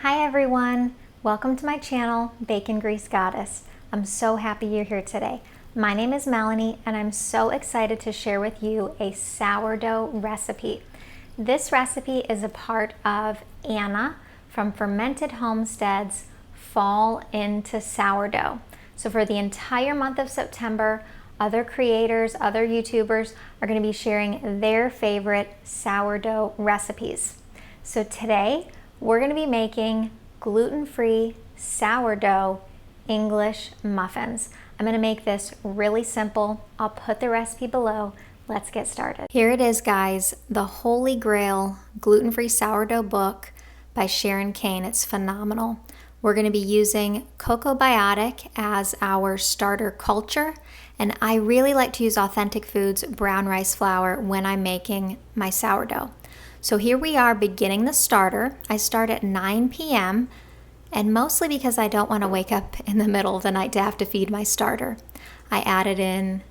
Hi everyone, welcome to my channel, Bacon Grease Goddess. I'm so happy you're here today. My name is Melanie and I'm so excited to share with you a sourdough recipe. This recipe is a part of Anna from Fermented Homestead's Fall into Sourdough. So for the entire month of September, other creators, other YouTubers are going to be sharing their favorite sourdough recipes. So today, we're going to be making gluten-free sourdough English muffins. I'm going to make this really simple. I'll put the recipe below. Let's get started. Here it is, guys, the Holy Grail gluten-free sourdough book by Sharon Kane. It's phenomenal. We're going to be using Cocoa Biotic as our starter culture, and I really like to use Authentic Foods brown rice flour when I'm making my sourdough. So here we are beginning the starter. I start at 9 p.m. and mostly because I don't want to wake up in the middle of the night to have to feed my starter. I added in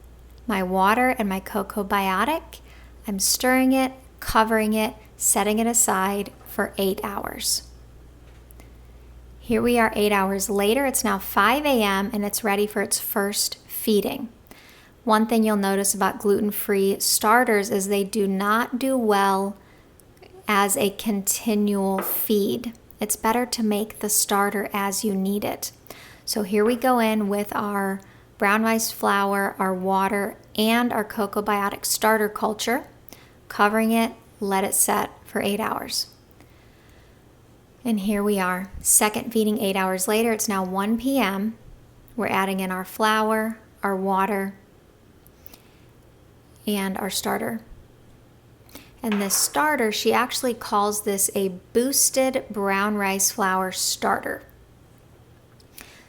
my water and my Cocoa Biotic. I'm stirring it, covering it, setting it aside for 8 hours. Here we are 8 hours later. It's now 5 a.m. and it's ready for its first feeding. One thing you'll notice about gluten-free starters is they do not do well as a continual feed. It's better to make the starter as you need it. So here we go in with our brown rice flour, our water, and our Cocoa Biotic starter culture, covering it, let it set for 8 hours. And here we are, second feeding 8 hours later. It's now 1 p.m. We're adding in our flour, our water, and our starter. And this starter, she actually calls this a boosted brown rice flour starter.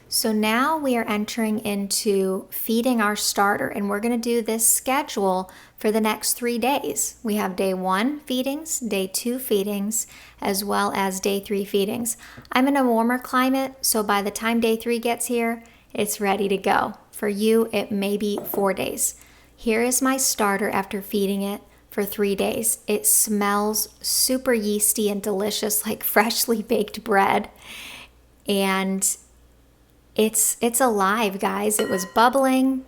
So now we are entering into feeding our starter, and we're going to do this schedule for the next 3 days. We have day 1 feedings, day 2 feedings, as well as day 3 feedings. I'm in a warmer climate, so by the time day 3 gets here, it's ready to go. For you, it may be 4 days. Here is my starter after feeding it for 3 days. It smells super yeasty and delicious, like freshly baked bread. And it's alive, guys. It was bubbling.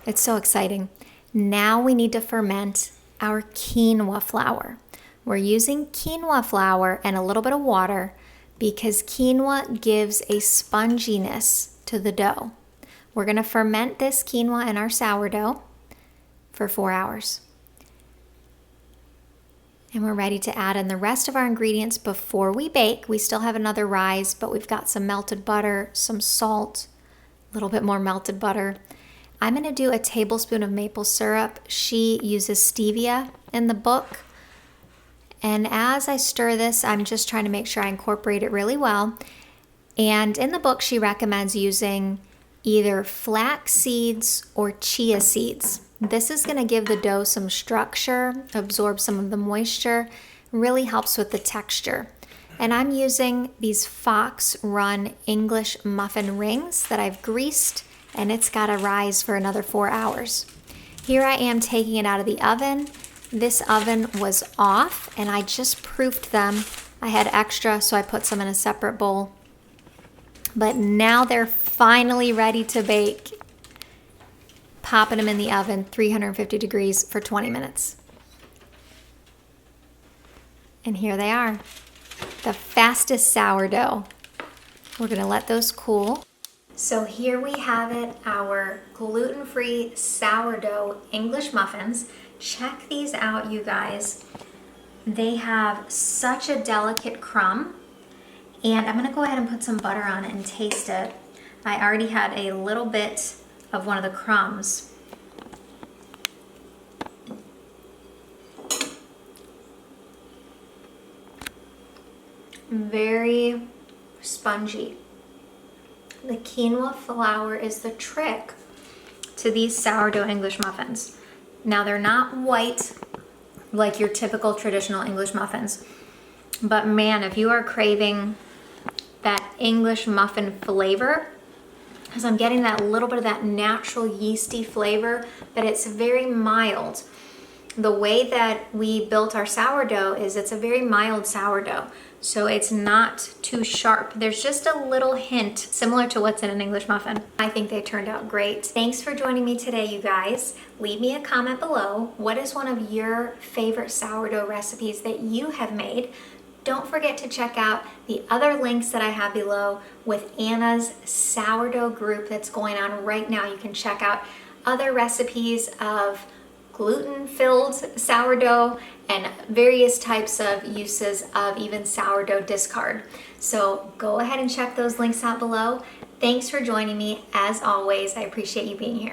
It's so exciting. Now we need to ferment our quinoa flour. We're using quinoa flour and a little bit of water because quinoa gives a sponginess to the dough. We're going to ferment this quinoa in our sourdough for 4 hours. And we're ready to add in the rest of our ingredients before we bake. We still have another rise, but we've got some melted butter, some salt, a little bit more melted butter. I'm going to do a tablespoon of maple syrup. She uses Stevia in the book. And as I stir this, I'm just trying to make sure I incorporate it really well. And in the book, she recommends using either flax seeds or chia seeds. This is going to give the dough some structure, absorb some of the moisture, really helps with the texture. And I'm using these Fox Run English muffin rings that I've greased, and it's got to rise for another 4 hours. Here I am taking it out of the oven. This oven was off, and I just proofed them. I had extra, so I put some in a separate bowl. But now they're finally ready to bake. Popping them in the oven, 350 degrees for 20 minutes. And here they are, the fastest sourdough. We're going to let those cool. So here we have it, our gluten-free sourdough English muffins. Check these out, you guys. They have such a delicate crumb. And I'm going to go ahead and put some butter on it and taste it. I already had a little bit of one of the crumbs. Very spongy. The quinoa flour is the trick to these sourdough English muffins. Now they're not white like your typical traditional English muffins, but man, if you are craving that English muffin flavor, because I'm getting that little bit of that natural yeasty flavor, but it's very mild. The way that we built our sourdough is it's a very mild sourdough. so it's not too sharp. There's just a little hint similar to what's in an English muffin. I think they turned out great. Thanks for joining me today, you guys. Leave me a comment below. What is one of your favorite sourdough recipes that you have made? Don't forget to check out the other links that I have below with Anna's sourdough group that's going on right now. You can check out other recipes of gluten-filled sourdough and various types of uses of even sourdough discard. So go ahead and check those links out below. Thanks for joining me. As always, I appreciate you being here.